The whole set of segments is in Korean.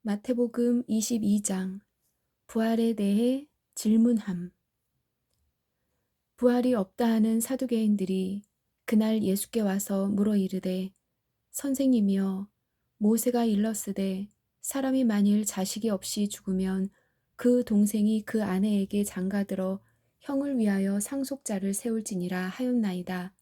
마태복음 22장 부활에 대해 질문함. 부활이 없다 하는 사두개인들이 그날 예수께 와서 물어 이르되 선생님이여 모세가 일렀으되 사람이 만일 자식이 없이 죽으면 그 동생이 그 아내에게 장가들어 형을 위하여 상속자를 세울지니라 하였나이다.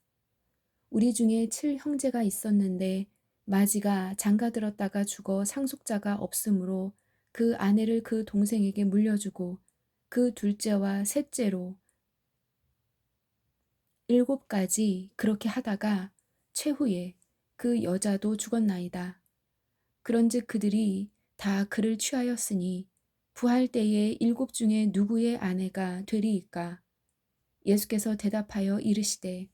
우리 중에 7형제가 있었는데 마지가 장가들었다가 죽어 상속자가 없으므로 그 아내를 그 동생에게 물려주고 그 둘째와 셋째로 7가지 그렇게 하다가 최후에 그 여자도 죽었나이다. 그런즉 그들이 다 그를 취하였으니 부할 때에 7 중에 누구의 아내가 되리이까? 예수께서 대답하여 이르시되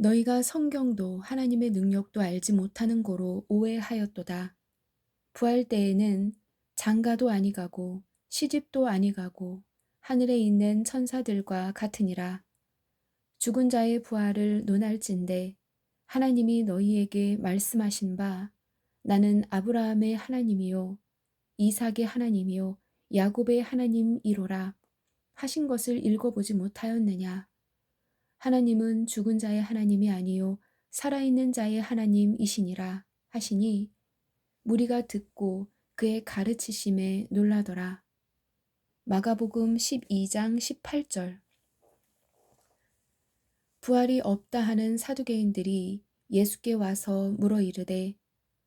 너희가 성경도 하나님의 능력도 알지 못하는 고로 오해하였도다. 부할 때에는 장가도 아니가고 시집도 아니가고 하늘에 있는 천사들과 같으니라. 죽은 자의 부활을 논할진대 하나님이 너희에게 말씀하신 바 나는 아브라함의 하나님이요 이삭의 하나님이요 야곱의 하나님이로라 하신 것을 읽어보지 못하였느냐. 하나님은 죽은 자의 하나님이 아니요 살아있는 자의 하나님이시니라 하시니 무리가 듣고 그의 가르치심에 놀라더라. 마가복음 12장 18절. 부활이 없다 하는 사두개인들이 예수께 와서 물어 이르되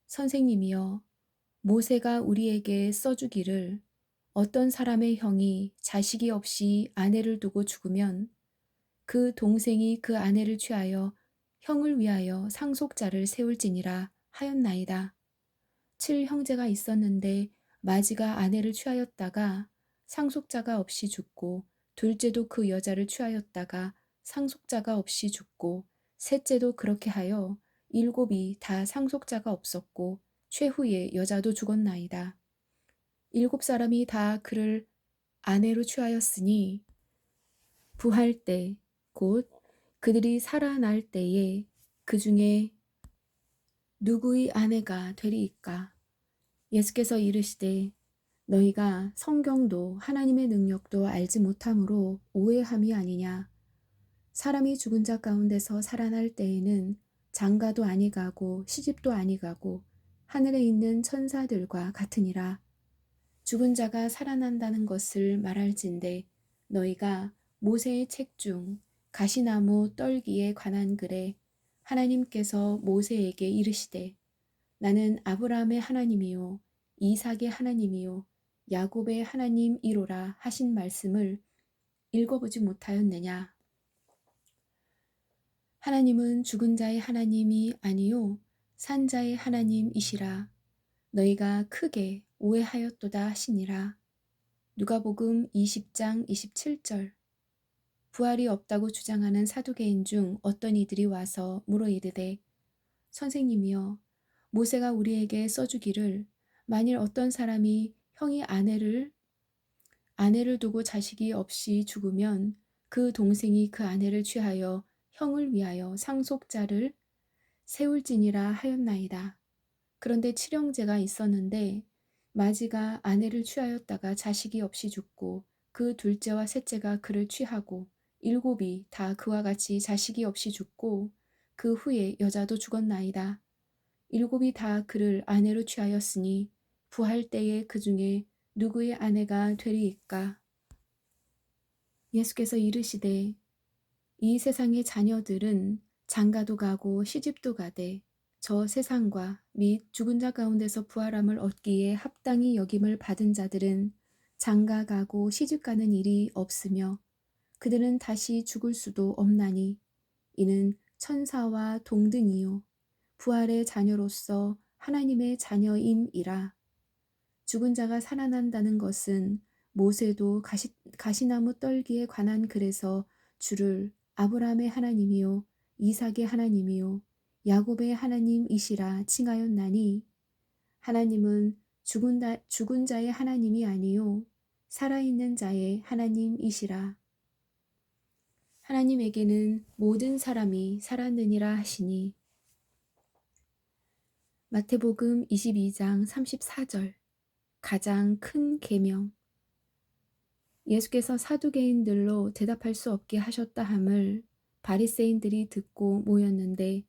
선생님이여 모세가 우리에게 써주기를 어떤 사람의 형이 자식이 없이 아내를 두고 죽으면 그 동생이 그 아내를 취하여 형을 위하여 상속자를 세울지니라 하였나이다. 7형제가 있었는데 마지가 아내를 취하였다가 상속자가 없이 죽고 둘째도 그 여자를 취하였다가 상속자가 없이 죽고 셋째도 그렇게 하여 7이 다 상속자가 없었고 최후에 여자도 죽었나이다. 7사람이 다 그를 아내로 취하였으니 부할 때 곧 그들이 살아날 때에 그 중에 누구의 아내가 되리이까? 예수께서 이르시되 너희가 성경도 하나님의 능력도 알지 못함으로 오해함이 아니냐. 사람이 죽은 자 가운데서 살아날 때에는 장가도 아니가고 시집도 아니가고 하늘에 있는 천사들과 같으니라. 죽은 자가 살아난다는 것을 말할진대 너희가 모세의 책 중 가시나무 떨기에 관한 글에 하나님께서 모세에게 이르시되 나는 아브라함의 하나님이요 이삭의 하나님이요 야곱의 하나님이로라 하신 말씀을 읽어보지 못하였느냐. 하나님은 죽은 자의 하나님이 아니요 산 자의 하나님이시라. 너희가 크게 오해하였도다 하시니라. 누가복음 20장 27절. 부활이 없다고 주장하는 사두개인 중 어떤 이들이 와서 물어 이르되 선생님이여 모세가 우리에게 써주기를 만일 어떤 사람이 형이 아내를 두고 자식이 없이 죽으면 그 동생이 그 아내를 취하여 형을 위하여 상속자를 세울지니라 하였나이다. 그런데 7형제가 있었는데 마지가 아내를 취하였다가 자식이 없이 죽고 그 둘째와 셋째가 그를 취하고 7이 다 그와 같이 자식이 없이 죽고 그 후에 여자도 죽었나이다. 7이 다 그를 아내로 취하였으니 부할 때에 그 중에 누구의 아내가 되리이까? 예수께서 이르시되 이 세상의 자녀들은 장가도 가고 시집도 가되 저 세상과 및 죽은 자 가운데서 부활함을 얻기에 합당히 여김을 받은 자들은 장가 가고 시집 가는 일이 없으며 그들은 다시 죽을 수도 없나니 이는 천사와 동등이요 부활의 자녀로서 하나님의 자녀임이라. 죽은 자가 살아난다는 것은 모세도 가시나무 떨기에 관한 글에서 주를 아브라함의 하나님이요 이삭의 하나님이요 야곱의 하나님이시라 칭하였나니 하나님은 죽은 자의 하나님이 아니요 살아있는 자의 하나님이시라. 하나님에게는 모든 사람이 살았느니라 하시니 마태복음 22장 34절. 가장 큰 계명. 예수께서 사두개인들로 대답할 수 없게 하셨다 함을 바리새인들이 듣고 모였는데,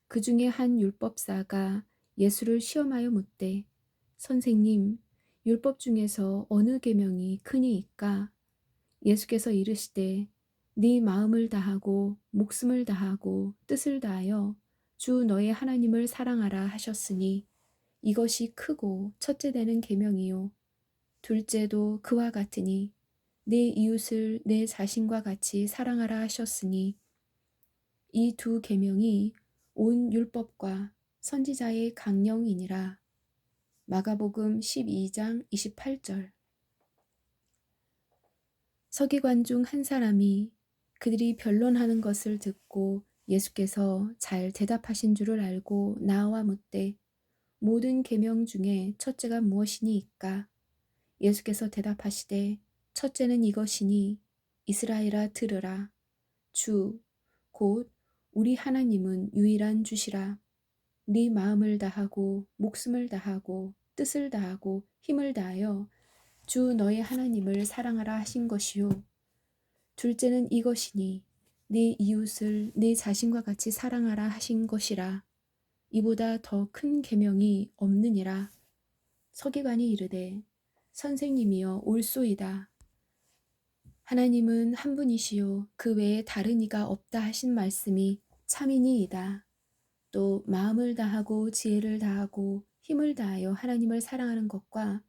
그 중에 한 율법사가 예수를 시험하여 묻되, 선생님, 율법 중에서 어느 계명이 크니이까? 예수께서 이르시되, 네 마음을 다하고 목숨을 다하고 뜻을 다하여 주 너의 하나님을 사랑하라 하셨으니, 이것이 크고 첫째 되는 계명이요 둘째도 그와 같으니, 내 이웃을 내 자신과 같이 사랑하라 하셨으니, 이 두 계명이 온 율법과 선지자의 강령이니라. 마가복음 12장 28절. 서기관 중 한 사람이 그들이 변론하는 것을 듣고 예수께서 잘 대답하신 줄을 알고 나와 묻되, 모든 계명 중에 첫째가 무엇이니이까? 예수께서 대답하시되, 첫째는 이것이니, 이스라엘아 들으라. 주 곧 우리 하나님은 유일한 주시라. 네 마음을 다하고 목숨을 다하고 뜻을 다하고 힘을 다하여 주 너의 하나님을 사랑하라 하신 것이요 둘째는 이것이니, 네 이웃을 네 자신과 같이 사랑하라 하신 것이라. 이보다 더 큰 계명이 없느니라. 서기관이 이르되, 선생님이여 옳소이다. 하나님은 한 분이시요 그 외에 다른 이가 없다 하신 말씀이 참이니이다. 또 마음을 다하고 지혜를 다하고 힘을 다하여 하나님을 사랑하는 것과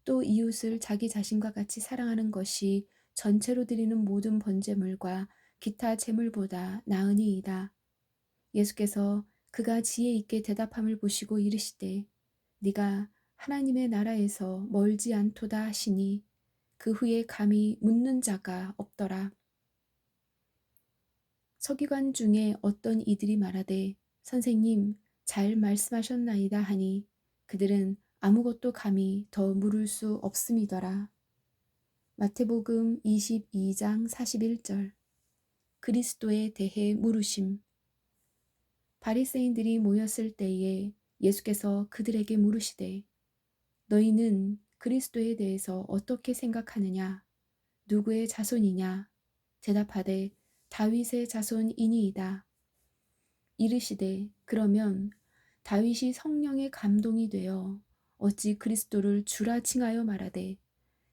또 이웃을 자기 자신과 같이 사랑하는 것이 전체로 드리는 모든 번제물과 기타 제물보다 나으니이다. 예수께서 그가 지혜 있게 대답함을 보시고 이르시되, 네가 하나님의 나라에서 멀지 않도다 하시니, 그 후에 감히 묻는 자가 없더라. 서기관 중에 어떤 이들이 말하되, 선생님, 잘 말씀하셨나이다 하니, 그들은 아무것도 감히 더 물을 수 없음이더라. 마태복음 22장 41절. 그리스도에 대해 물으심. 바리새인들이 모였을 때에 예수께서 그들에게 물으시되, 너희는 그리스도에 대해서 어떻게 생각하느냐? 누구의 자손이냐? 대답하되, 다윗의 자손이니이다. 이르시되, 그러면 다윗이 성령의 감동이 되어 어찌 그리스도를 주라 칭하여 말하되,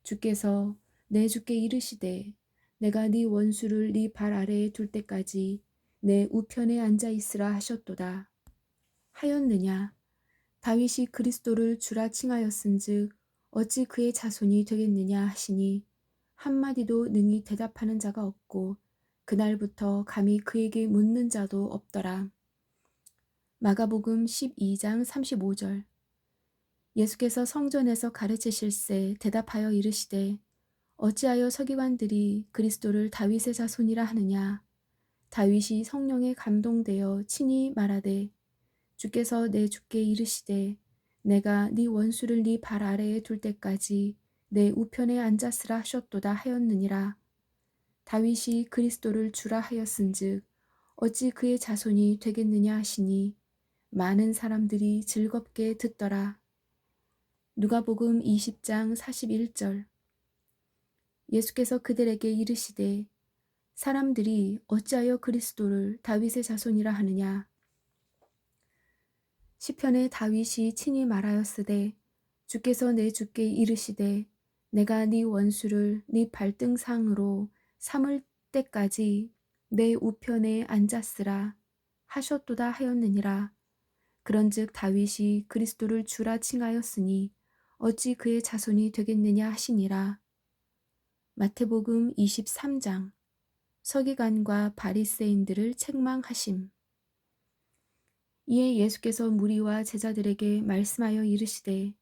주께서 내 주께 이르시되, 내가 네 원수를 네 발 아래에 둘 때까지 내 우편에 앉아 있으라 하셨도다 하였느냐? 다윗이 그리스도를 주라 칭하였은즉 어찌 그의 자손이 되겠느냐 하시니, 한마디도 능히 대답하는 자가 없고 그날부터 감히 그에게 묻는 자도 없더라. 마가복음 12장 35절. 예수께서 성전에서 가르치실새 대답하여 이르시되, 어찌하여 서기관들이 그리스도를 다윗의 자손이라 하느냐? 다윗이 성령에 감동되어 친히 말하되, 주께서 내 주께 이르시되, 내가 네 원수를 네 발 아래에 둘 때까지 내 우편에 앉았으라 하셨도다 하였느니라. 다윗이 그리스도를 주라 하였은즉 어찌 그의 자손이 되겠느냐 하시니, 많은 사람들이 즐겁게 듣더라. 누가복음 20장 41절. 예수께서 그들에게 이르시되, 사람들이 어찌하여 그리스도를 다윗의 자손이라 하느냐? 시편에 다윗이 친히 말하였으되, 주께서 내 주께 이르시되, 내가 네 원수를 네 발등상으로 삼을 때까지 내 우편에 앉았으라 하셨도다 하였느니라. 그런즉 다윗이 그리스도를 주라 칭하였으니 어찌 그의 자손이 되겠느냐 하시니라. 마태복음 23장. 서기관과 바리새인들을 책망하심. 이에 예수께서 무리와 제자들에게 말씀하여 이르시되,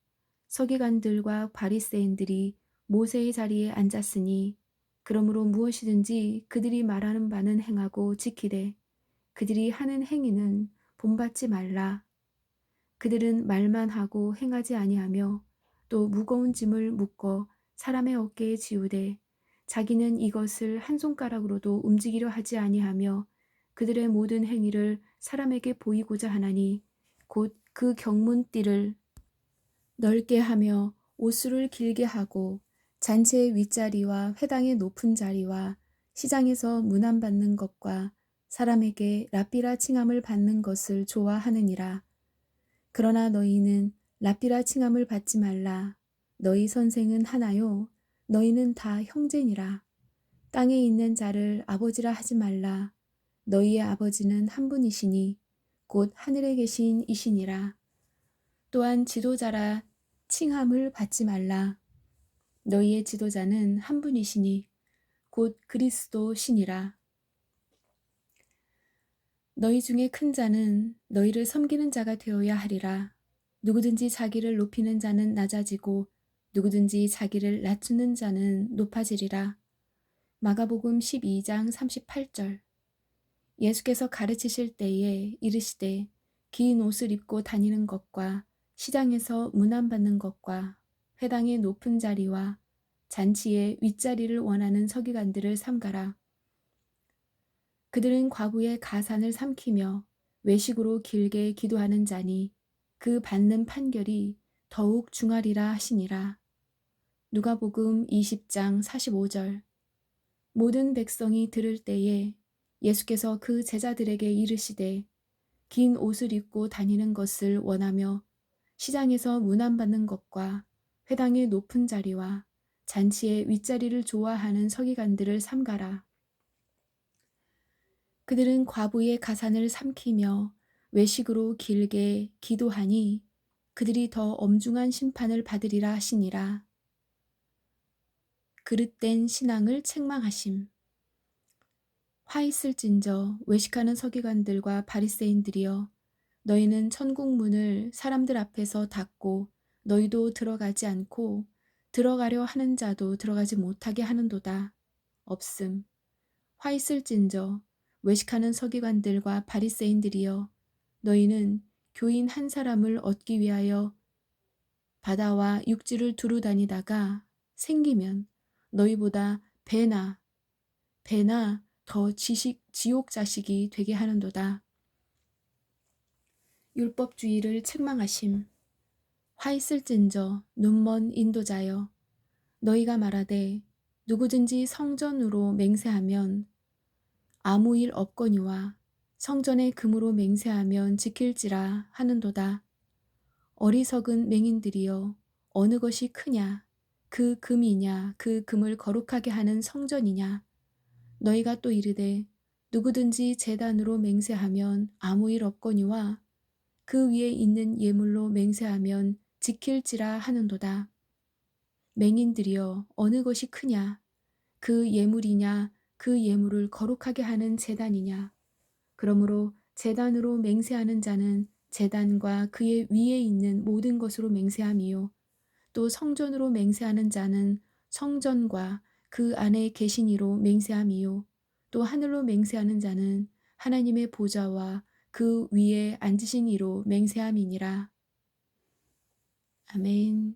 서기관들과 바리새인들이 모세의 자리에 앉았으니 그러므로 무엇이든지 그들이 말하는 바는 행하고 지키되 그들이 하는 행위는 본받지 말라. 그들은 말만 하고 행하지 아니하며 또 무거운 짐을 묶어 사람의 어깨에 지우되 자기는 이것을 한 손가락으로도 움직이려 하지 아니하며 그들의 모든 행위를 사람에게 보이고자 하나니 곧 그 경문띠를 넓게 하며 옷수를 길게 하고 잔치의 윗자리와 회당의 높은 자리와 시장에서 문안받는 것과 사람에게 랍비라 칭함을 받는 것을 좋아하느니라. 그러나 너희는 랍비라 칭함을 받지 말라. 너희 선생은 하나요. 너희는 다 형제니라. 땅에 있는 자를 아버지라 하지 말라. 너희의 아버지는 한 분이시니 곧 하늘에 계신 이시니라. 또한 지도자라 칭함을 받지 말라. 너희의 지도자는 한 분이시니 곧 그리스도시니라. 너희 중에 큰 자는 너희를 섬기는 자가 되어야 하리라. 누구든지 자기를 높이는 자는 낮아지고 누구든지 자기를 낮추는 자는 높아지리라. 마가복음 12장 38절. 예수께서 가르치실 때에 이르시되 긴 옷을 입고 다니는 것과 시장에서 문안받는 것과 회당의 높은 자리와 잔치의 윗자리를 원하는 서기관들을 삼가라. 그들은 과부의 가산을 삼키며 외식으로 길게 기도하는 자니 그 받는 판결이 더욱 중하리라 하시니라. 누가복음 20장 45절. 모든 백성이 들을 때에 예수께서 그 제자들에게 이르시되 긴 옷을 입고 다니는 것을 원하며 시장에서 문안받는 것과 회당의 높은 자리와 잔치의 윗자리를 좋아하는 서기관들을 삼가라. 그들은 과부의 가산을 삼키며 외식으로 길게 기도하니 그들이 더 엄중한 심판을 받으리라 하시니라. 그릇된 신앙을 책망하심. 화 있을진저 외식하는 서기관들과 바리새인들이여, 너희는 천국 문을 사람들 앞에서 닫고 너희도 들어가지 않고 들어가려 하는 자도 들어가지 못하게 하는도다. 없음. 화 있을진저 외식하는 서기관들과 바리새인들이여, 너희는 교인 한 사람을 얻기 위하여 바다와 육지를 두루 다니다가 생기면 너희보다 배나 더 지옥 자식이 되게 하는도다. 율법주의를 책망하심. 화 있을진저 눈먼 인도자여, 너희가 말하되 누구든지 성전으로 맹세하면 아무 일 없거니와 성전의 금으로 맹세하면 지킬지라 하는도다. 어리석은 맹인들이여, 어느 것이 크냐, 그 금이냐 그 금을 거룩하게 하는 성전이냐. 너희가 또 이르되 누구든지 제단으로 맹세하면 아무 일 없거니와 그 위에 있는 예물로 맹세하면 지킬지라 하는도다. 맹인들이여, 어느 것이 크냐, 그 예물이냐 그 예물을 거룩하게 하는 제단이냐. 그러므로 제단으로 맹세하는 자는 제단과 그의 위에 있는 모든 것으로 맹세함이요, 또 성전으로 맹세하는 자는 성전과 그 안에 계신 이로 맹세함이요, 또 하늘로 맹세하는 자는 하나님의 보좌와 그 위에 앉으신 이로 맹세함이니라. 아멘.